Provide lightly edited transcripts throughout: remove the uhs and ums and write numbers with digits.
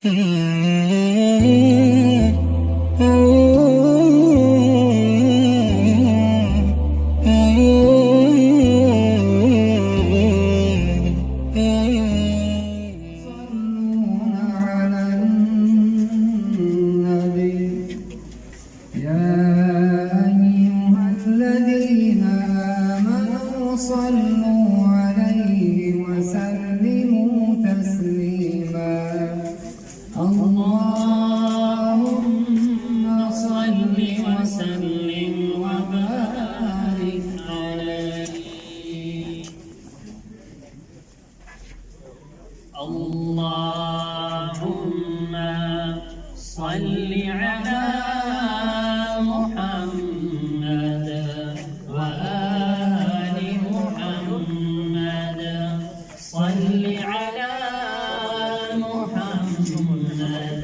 صلوا عليه وسلموا تسليما. اللهم صل وسلم وبارك عليه. اللهم صل على محمد وآل محمد. صل على محمد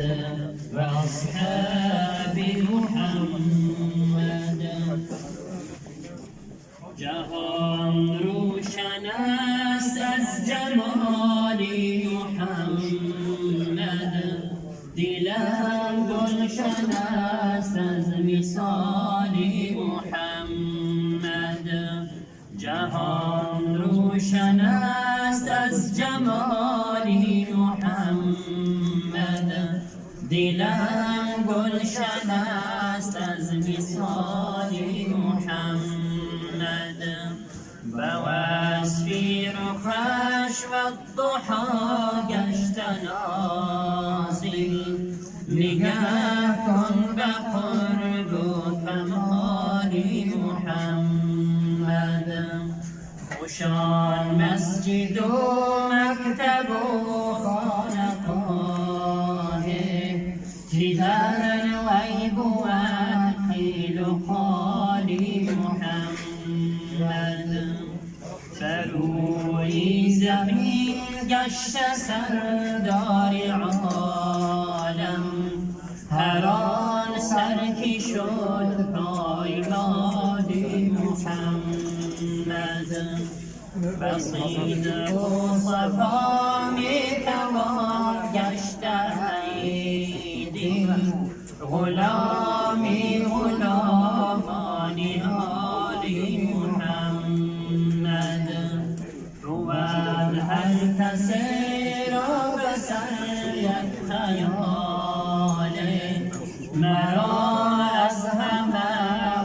وأصحاب محمد. جهان روشن است از جمال محمد، دلم گلشن است از مثال محمد. جهان روشن است از جمال محمد، دلم گلشن است از مثال محمد. به وصف رخش والضحی گشت نازی، نگه کن به قرب و کمال محمد. خوشان مسجد و مکتب و خانقاهه، که در وی بود قیل و قال محمد. بروی زمین گشت سردار عالم، هر آن سر که شد پایمال محمد. بسیط و صفا می توان گشت عیدی، غلامی غلامان آل محمد. روان هر کسی را به سر یک خیاله، مرا از همه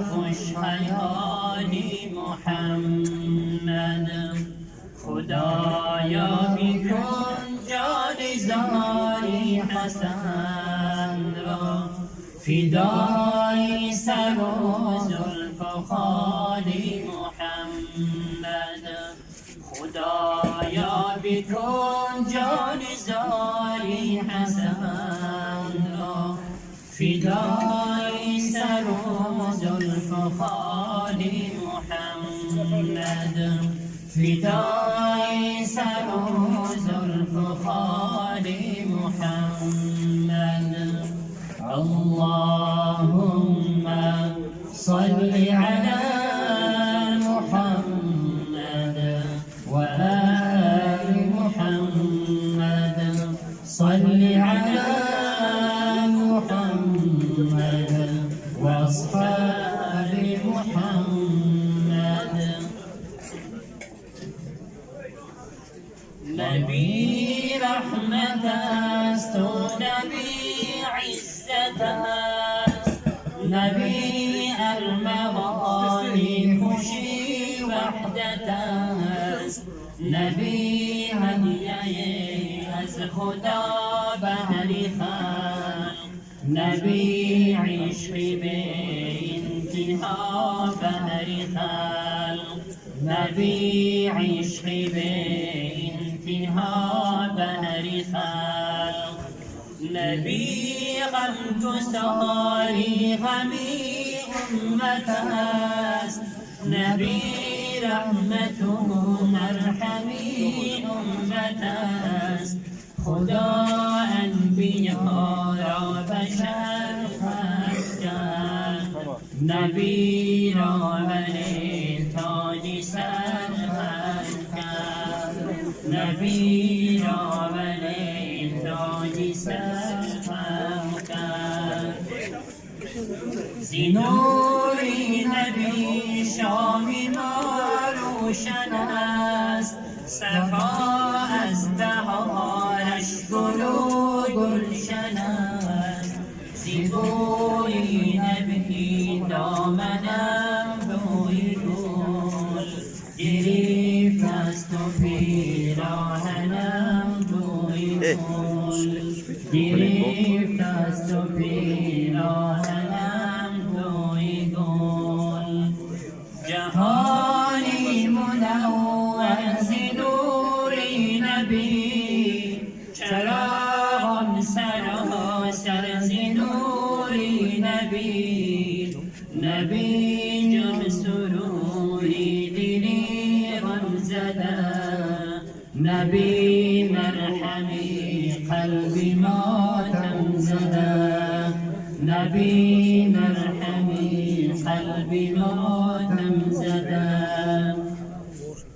خوش خیالی محمد. خدایا بیکن جان زاری حسن را، فدای سر و زلف و خال محمد. خدایا بیکن جان زاری حسن را، فدای سر و زلف و خال محمد. فدای سر و زلف و خال محمد. اللهم صل على محمد وآل محمد. صل على محمد وأصحاب محمد. نبی رحمت است و نبی عزت است، نبی ارمغانی خوشی وحدت است، نبی هدیه از خدا بهر خلق، نبی عشق به انتها بهر خلق، نبی عشق به انتها بهر خلق. نبی غمگساری غمی امت است، نبی رحمت و مرحمی امت است. خدا انبیا را بشر خلق کرد، نبی را بر تاج سر خلق کرد، نبی را بر تاج شمسی سرخم کرد زی نوری نبی شامی ما روشن است صفا از دهانش گل و گلشن است زی بوی نبی دامنم بوی گل گریفت است و پیراهنم بوی گل گریفت است و پیراهنم بوی گل جهانی منور ز نوری نبی چراغان سراسر ز نوری نبی نبی جان سروری دلی غم زده نبی مرحمی قلبی ماتم زده نبی مرحمی قلبی ماتم زده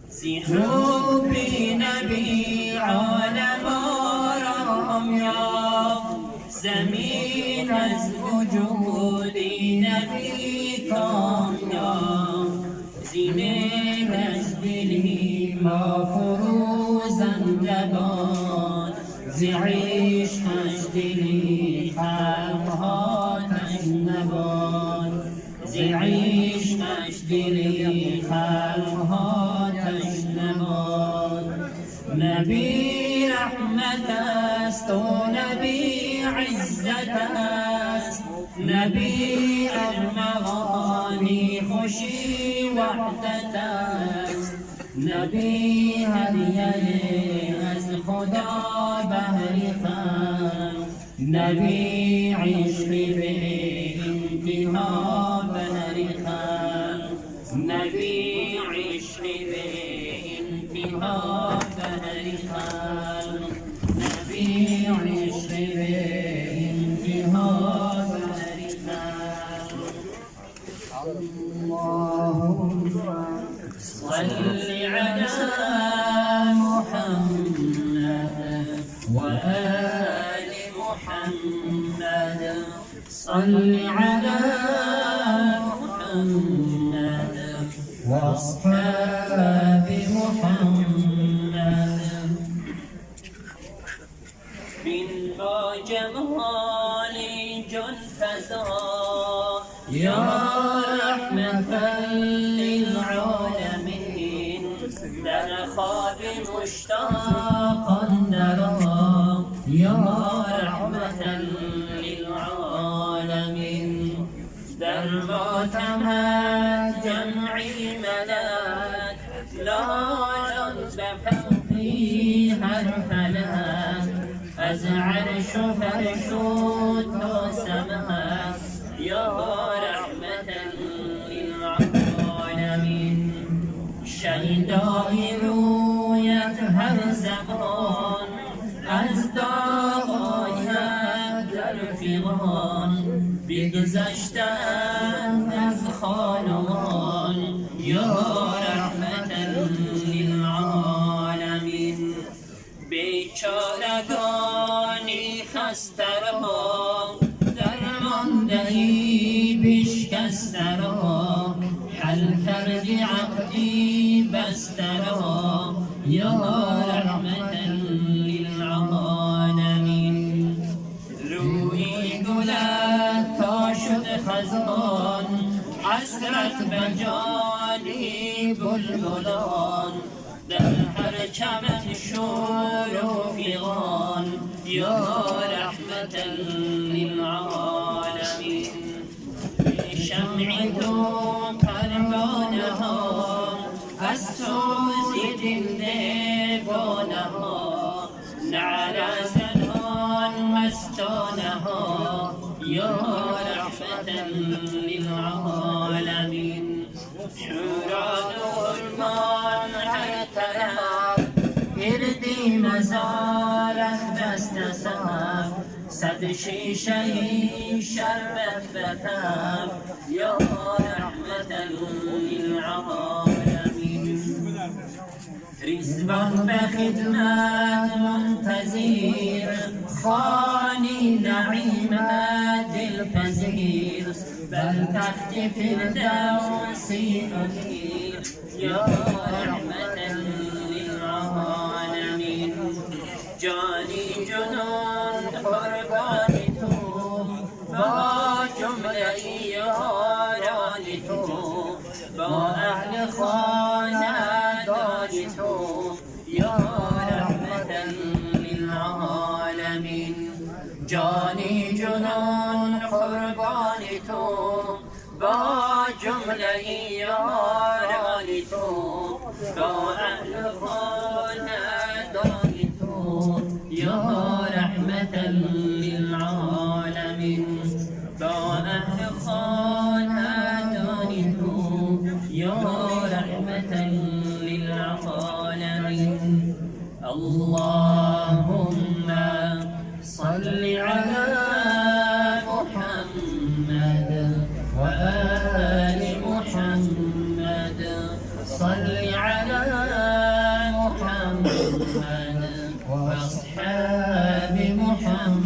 زی حبی نبی عالم آرام یافت زمین از وجودی نبی کام یافت زی مهرش دلی ما فروزنده باد زی عشقش دلی خلقها تشنه باد زی عشقش دلی خلقها تشنه باد نبی رحمت است و نبی عزت است نبی ارمغانی خوشی وحدت است نبی هدیه از خدا بهری خان نبی عشق به انتها بهری خان نبی عشق به انتها بهری خان نبی عشق به انتها بهری خان اللهم صل على محمد وآل محمد صل على محمد وأصحاب محمد من با جمال جان فزا یا رحمة للعالمین در خواب مشتاقان درآ یا رحمة للعالمین در ماتمت جمعی ملک لالان بفوقی هر فلک از عرش و فرش و تا سمک یا رحمة للعالمین شیدای رویت هر زمان از داغ آید در فغان بگذشتند از خانمان یا رحمة للعالمین بیچارگانی خسته را درماندهی بشکسته را حل کردی عقدی بسته را یا رحمة للعالمین روی گلت تا شد خزان حسرت بجالی بلبلان در هر چمن شور و فغان یا رحمة للعالمین شمع تو پروانه ها از سوز دل دیوانه ها نعره زنان مستانه ها یا رحمة للعالمین شوران و غلمان هر طرف گردی مزارت دست صف صد شیشه شربت بکف یا رحمة للعالمین رزبان به خدمت منتظر، خانی نعیمت دلپذیر، بر تخت فردوسی مقیم، یا رحمتا للعالمین. جانی جنان قربان تو، با جمله یاران تو، با اهل خاندان تو، یا رحمتا للعالمین. جانی جنان قربان تو، با جمله یاران تو، با اهل خاندان تو، یا رحمتا للعالمین. با اهل خاندان تو، یا رحمتا للعالمین. اللهم صل على محمد وآل محمد، صل على محمد وأصحاب محمد.